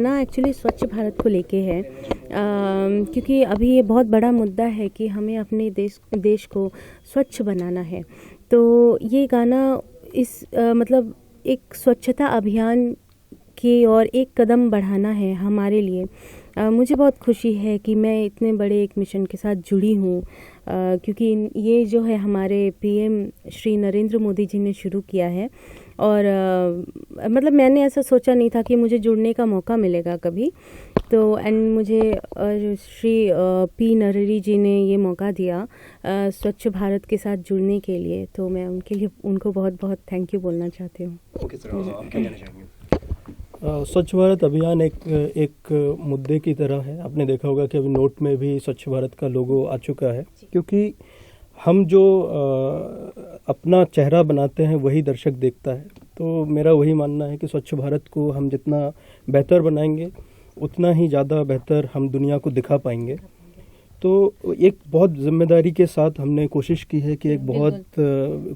गाना एक्चुअली स्वच्छ भारत को लेके है, क्योंकि अभी ये बहुत बड़ा मुद्दा है कि हमें अपने देश को स्वच्छ बनाना है। तो ये गाना मतलब एक स्वच्छता अभियान की ओर एक कदम बढ़ाना है हमारे लिए। मुझे बहुत खुशी है कि मैं इतने बड़े एक मिशन के साथ जुड़ी हूँ, क्योंकि ये जो है हमारे पीएम श्री नरेंद्र मोदी जी ने शुरू किया है। और मतलब मैंने ऐसा सोचा नहीं था कि मुझे जुड़ने का मौका मिलेगा कभी। तो मुझे श्री पी नरहरि जी ने ये मौका दिया स्वच्छ भारत के साथ जुड़ने के लिए, तो मैं उनको बहुत बहुत थैंक यू बोलना चाहती हूँ। ओके सर, आप क्या कहना चाहेंगे? स्वच्छ भारत अभियान एक मुद्दे की तरह है। आपने देखा होगा कि अभी नोट में भी स्वच्छ भारत का लोगो आ चुका है, क्योंकि हम जो अपना चेहरा बनाते हैं वही दर्शक देखता है। तो मेरा वही मानना है कि स्वच्छ भारत को हम जितना बेहतर बनाएंगे उतना ही ज़्यादा बेहतर हम दुनिया को दिखा पाएंगे। तो एक बहुत जिम्मेदारी के साथ हमने कोशिश की है कि एक बहुत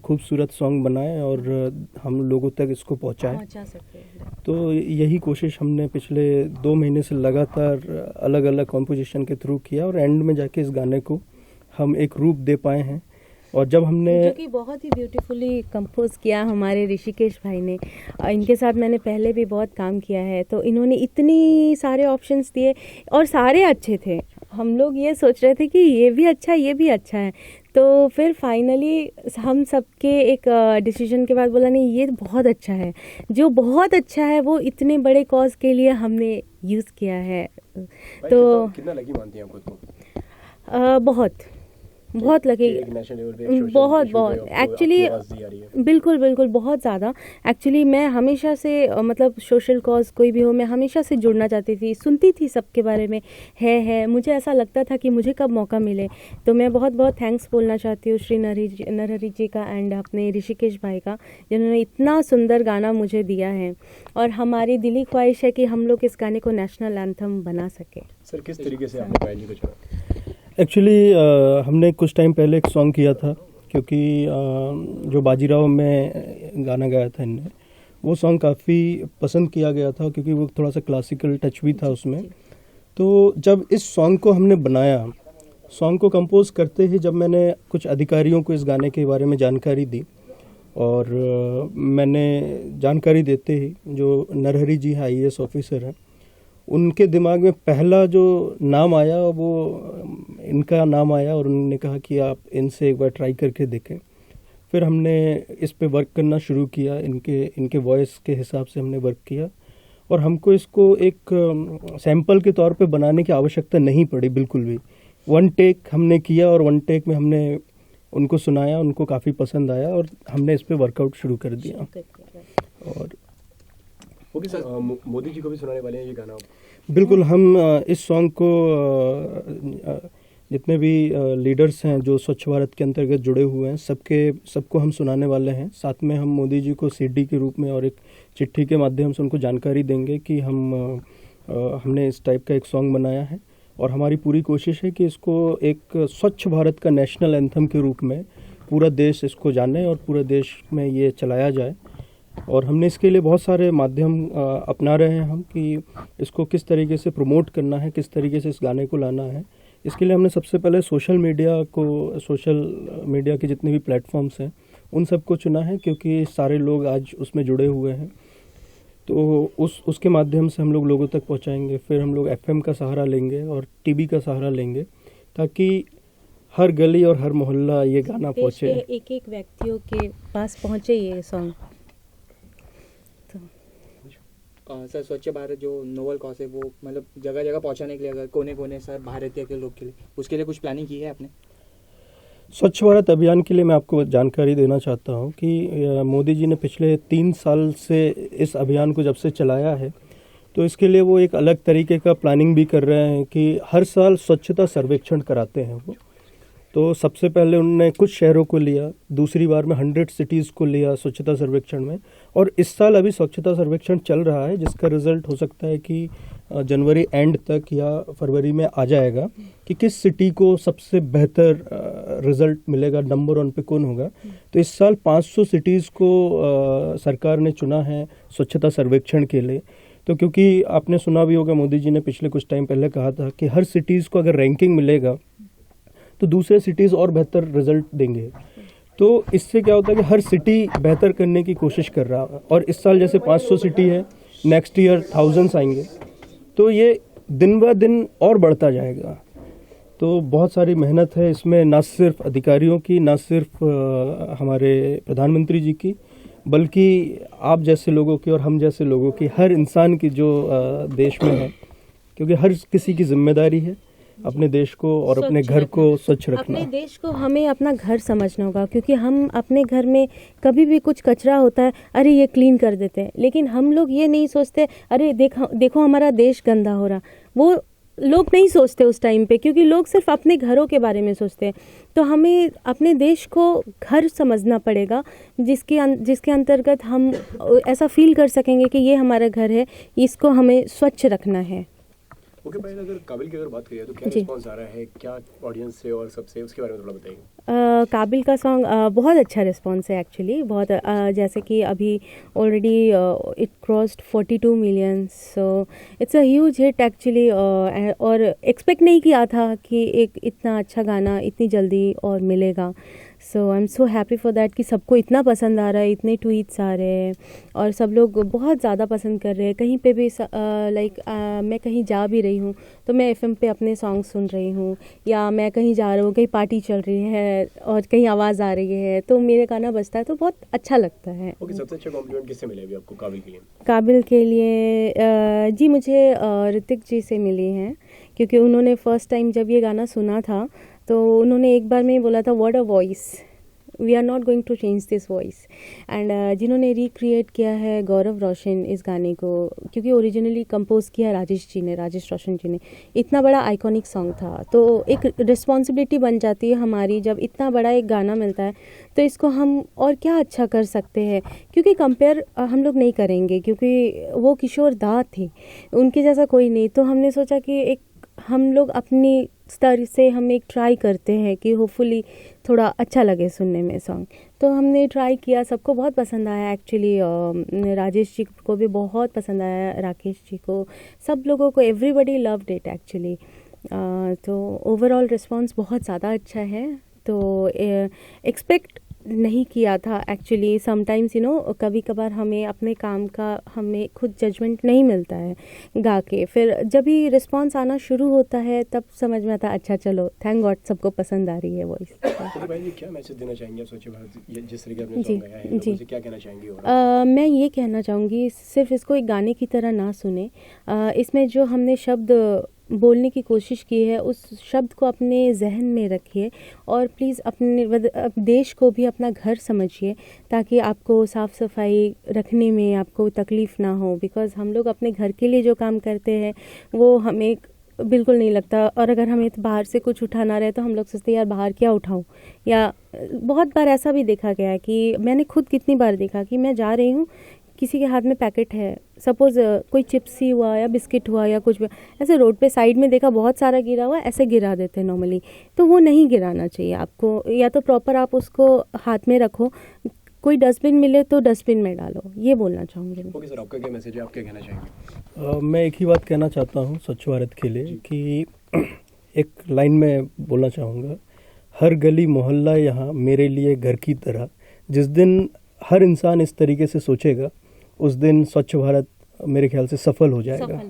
खूबसूरत सॉन्ग बनाएं और हम लोगों तक इसको पहुंचा सकते हैं। तो यही कोशिश हमने पिछले 2 महीने से लगातार अलग अलग कॉम्पोजिशन के थ्रू किया और एंड में जाके इस गाने को हम एक रूप दे पाए हैं। और जब हमने जो कि बहुत ही ब्यूटीफुली कंपोज किया हमारे ऋषिकेश भाई ने, इनके साथ मैंने पहले भी बहुत काम किया है, तो इन्होंने इतनी सारे ऑप्शंस दिए और सारे अच्छे थे। हम लोग ये सोच रहे थे कि ये भी अच्छा है, ये भी अच्छा है। तो फिर फाइनली हम सबके एक डिसीजन के बाद बोला नहीं, ये बहुत अच्छा है। जो बहुत अच्छा है वो इतने बड़े कॉज के लिए हमने यूज़ किया है। तो कितना लगी मानती हैं आप खुद को? बहुत लगे, बहुत एक्चुअली, बिल्कुल बहुत ज़्यादा। एक्चुअली मैं हमेशा से मतलब सोशल कॉज कोई भी हो, मैं हमेशा से जुड़ना चाहती थी, सुनती थी सबके बारे में है। मुझे ऐसा लगता था कि मुझे कब मौका मिले। तो मैं बहुत थैंक्स बोलना चाहती हूँ श्री नरहरि जी का एंड अपने ऋषिकेश भाई का, जिन्होंने इतना सुंदर गाना मुझे दिया है। और हमारी दिली ख्वाहिश है कि हम लोग इस गाने को नेशनल एंथम बना सके। सर, किस तरीके से आपने पायल जी को चुना? एक्चुअली हमने कुछ टाइम पहले एक सॉन्ग किया था, क्योंकि जो बाजीराव में गाना गाया था इनने, वो सॉन्ग काफ़ी पसंद किया गया था, क्योंकि वो थोड़ा सा क्लासिकल टच भी था उसमें। तो जब इस सॉन्ग को हमने बनाया, सॉन्ग को कंपोज करते ही जब मैंने कुछ अधिकारियों को इस गाने के बारे में जानकारी दी, और मैंने जानकारी देते ही जो नरहरि जी हैं, IAS ऑफिसर हैं, उनके दिमाग में पहला जो नाम आया वो इनका नाम आया, और उन्होंने कहा कि आप इनसे एक बार ट्राई करके देखें। फिर हमने इस पे वर्क करना शुरू किया, इनके वॉइस के हिसाब से हमने वर्क किया, और हमको इसको एक सैंपल के तौर पे बनाने की आवश्यकता नहीं पड़ी बिल्कुल भी। 1 टेक हमने किया और 1 टेक में हमने उनको सुनाया, उनको काफ़ी पसंद आया और हमने इस पे वर्कआउट शुरू कर दिया। और ओके सर, मोदी जी को भी सुनाने वाले हैं ये गाना? बिल्कुल, हम इस सॉन्ग को जितने भी लीडर्स हैं जो स्वच्छ भारत के अंतर्गत जुड़े हुए हैं, सबको हम सुनाने वाले हैं। साथ में हम मोदी जी को CD के रूप में और एक चिट्ठी के माध्यम से उनको जानकारी देंगे कि हमने इस टाइप का एक सॉन्ग बनाया है, और हमारी पूरी कोशिश है कि इसको एक स्वच्छ भारत का नेशनल एंथम के रूप में पूरा देश इसको जाने और पूरे देश में ये चलाया जाए। और हमने इसके लिए बहुत सारे माध्यम अपना रहे हैं हम, कि इसको किस तरीके से प्रमोट करना है, किस तरीके से इस गाने को लाना है। इसके लिए हमने सबसे पहले सोशल मीडिया के जितने भी प्लेटफॉर्म्स हैं उन सबको चुना है, क्योंकि सारे लोग आज उसमें जुड़े हुए हैं। तो उसके माध्यम से हम लोग लोगों तक पहुंचाएंगे। फिर हम लोग FM का सहारा लेंगे और TV का सहारा लेंगे, ताकि हर गली और हर मोहल्ला ये गाना पहुंचे, एक व्यक्तियों के पास पहुंचे ये सॉन्ग। सर, स्वच्छ भारत जो नोबल कॉज है वो मतलब जगह जगह पहुंचाने के लिए, अगर कोने कोने सर भारतीय के लोग के लिए, उसके लिए कुछ प्लानिंग की है आपने? स्वच्छ भारत अभियान के लिए मैं आपको जानकारी देना चाहता हूं कि मोदी जी ने पिछले 3 साल से इस अभियान को जब से चलाया है, तो इसके लिए वो एक अलग तरीके का प्लानिंग भी कर रहे हैं कि हर साल स्वच्छता सर्वेक्षण कराते हैं वो। तो सबसे पहले उन्होंने कुछ शहरों को लिया, दूसरी बार में 100 सिटीज़ को लिया स्वच्छता सर्वेक्षण में, और इस साल अभी स्वच्छता सर्वेक्षण चल रहा है, जिसका रिजल्ट हो सकता है कि जनवरी एंड तक या फरवरी में आ जाएगा कि किस सिटी को सबसे बेहतर रिजल्ट मिलेगा, नंबर 1 पे कौन होगा। तो इस साल 500 सिटीज़ को सरकार ने चुना है स्वच्छता सर्वेक्षण के लिए। तो क्योंकि आपने सुना भी होगा, मोदी जी ने पिछले कुछ टाइम पहले कहा था कि हर सिटीज़ को अगर रैंकिंग मिलेगा तो दूसरे सिटीज़ और बेहतर रिजल्ट देंगे। तो इससे क्या होता है कि हर सिटी बेहतर करने की कोशिश कर रहा है, और इस साल जैसे 500 सिटी है, नेक्स्ट ईयर थाउजेंड्स आएंगे, तो ये दिन ब दिन और बढ़ता जाएगा। तो बहुत सारी मेहनत है इसमें, ना सिर्फ अधिकारियों की, ना सिर्फ हमारे प्रधानमंत्री जी की, बल्कि आप जैसे लोगों की और हम जैसे लोगों की, हर इंसान की जो देश में है, क्योंकि हर किसी की जिम्मेदारी है अपने देश को और अपने घर को स्वच्छ रखना। अपने देश को हमें अपना घर समझना होगा, क्योंकि हम अपने घर में कभी भी कुछ कचरा होता है, अरे ये क्लीन कर देते हैं, लेकिन हम लोग ये नहीं सोचते अरे देखो हमारा देश गंदा हो रहा। वो लोग नहीं सोचते उस टाइम पे, क्योंकि लोग सिर्फ अपने घरों के बारे में सोचते हैं। तो हमें अपने देश को घर समझना पड़ेगा, जिसके अंतर्गत हम ऐसा फील कर सकेंगे कि ये हमारा घर है, इसको हमें स्वच्छ रखना है। ओके भाई, अगर काबिल की अगर बात करिए तो क्या रिस्पांस आ रहा है, क्या ऑडियंस से और सबसे, उसके बारे में थोड़ा बताइए। काबिल का सॉन्ग बहुत अच्छा रिस्पांस है एक्चुअली, बहुत जैसे कि अभी already it crossed 42 million, so it's a huge hit actually. और एक्सपेक्ट नहीं किया था कि एक इतना अच्छा गाना इतनी जल्दी और मिलेगा। So I am so happy for that कि सबको इतना पसंद आ रहा है, इतने ट्वीट्स आ रहे हैं और सब लोग बहुत ज़्यादा पसंद कर रहे हैं। कहीं पे भी मैं कहीं जा भी रही हूँ तो मैं FM पे अपने सॉन्ग सुन रही हूँ, या मैं कहीं जा रहा हूँ, कहीं पार्टी चल रही है और कहीं आवाज़ आ रही है तो मेरे गाना बजता है तो बहुत अच्छा लगता है। ओके, सबसे अच्छा कॉम्प्लीमेंट किससे मिले अभी आपको काबिल के लिए? काबिल के लिए जी मुझे ऋतिक जी से मिली हैं, क्योंकि उन्होंने फर्स्ट टाइम जब ये गाना सुना था तो उन्होंने एक बार में ही बोला था what a voice, we are not going to change this voice. And जिन्होंने रिक्रिएट किया है गौरव रोशन इस गाने को, क्योंकि ओरिजिनली कंपोज किया राजेश रोशन जी ने। इतना बड़ा आइकॉनिक सॉन्ग था, तो एक रिस्पॉन्सिबिलिटी बन जाती है हमारी, जब इतना बड़ा एक गाना मिलता है तो इसको हम और क्या अच्छा कर सकते हैं। क्योंकि कंपेयर हम लोग नहीं करेंगे, क्योंकि वो किशोर दा थे, उनके जैसा कोई नहीं। तो हमने सोचा कि एक हम लोग अपनी स्तर से हम एक ट्राई करते हैं कि होपफुली थोड़ा अच्छा लगे सुनने में सॉन्ग। तो हमने ट्राई किया, सबको बहुत पसंद आया एक्चुअली। राजेश जी को भी बहुत पसंद आया, राकेश जी को, सब लोगों को, एवरीबडी लव्ड इट एक्चुअली। तो ओवरऑल रिस्पांस बहुत ज़्यादा अच्छा है। तो एक्सपेक्ट नहीं किया था एक्चुअली। समटाइम्स कभी कभार हमें अपने काम का हमें खुद जजमेंट नहीं मिलता है गा के, फिर जब भी रिस्पांस आना शुरू होता है तब समझ में आता अच्छा चलो थैंक गॉड सबको पसंद आ रही है वॉइस। तो भाई क्या मैसेज देना चाहेंगे स्वच्छ भारत, जिस तरीके आपने सॉन्ग गाया है, जी क्या कहना चाहेंगे? मैं ये कहना चाहूँगी सिर्फ इसको एक गाने की तरह ना सुने, इसमें जो हमने शब्द बोलने की कोशिश की है उस शब्द को अपने जहन में रखिए और प्लीज़ अपने देश को भी अपना घर समझिए, ताकि आपको साफ़ सफाई रखने में आपको तकलीफ़ ना हो। बिकॉज़ हम लोग अपने घर के लिए जो काम करते हैं वो हमें बिल्कुल नहीं लगता, और अगर हमें बाहर से कुछ उठाना रहे तो हम लोग सोचते हैं यार बाहर क्या उठाऊं। या बहुत बार ऐसा भी देखा गया है कि मैंने खुद कितनी बार देखा कि मैं जा रही हूँ, किसी के हाथ में पैकेट है, सपोज़ कोई चिप्स ही हुआ या बिस्किट हुआ या कुछ भी, ऐसे रोड पे साइड में देखा बहुत सारा गिरा हुआ, ऐसे गिरा देते हैं नॉर्मली। तो वो नहीं गिराना चाहिए आपको, या तो प्रॉपर आप उसको हाथ में रखो, कोई डस्टबिन मिले तो डस्टबिन में डालो, ये बोलना चाहूँगी। ओके सर, आपका क्या मैसेज है, आप क्या कहना चाहेंगे? मैं एक ही बात कहना चाहता हूँ स्वच्छ भारत के लिए कि एक लाइन में बोलना चाहूँगा, हर गली मोहल्ला यहाँ मेरे लिए घर की तरह। जिस दिन हर इंसान इस तरीके से सोचेगा उस दिन स्वच्छ भारत मेरे ख्याल से सफल हो जाएगा।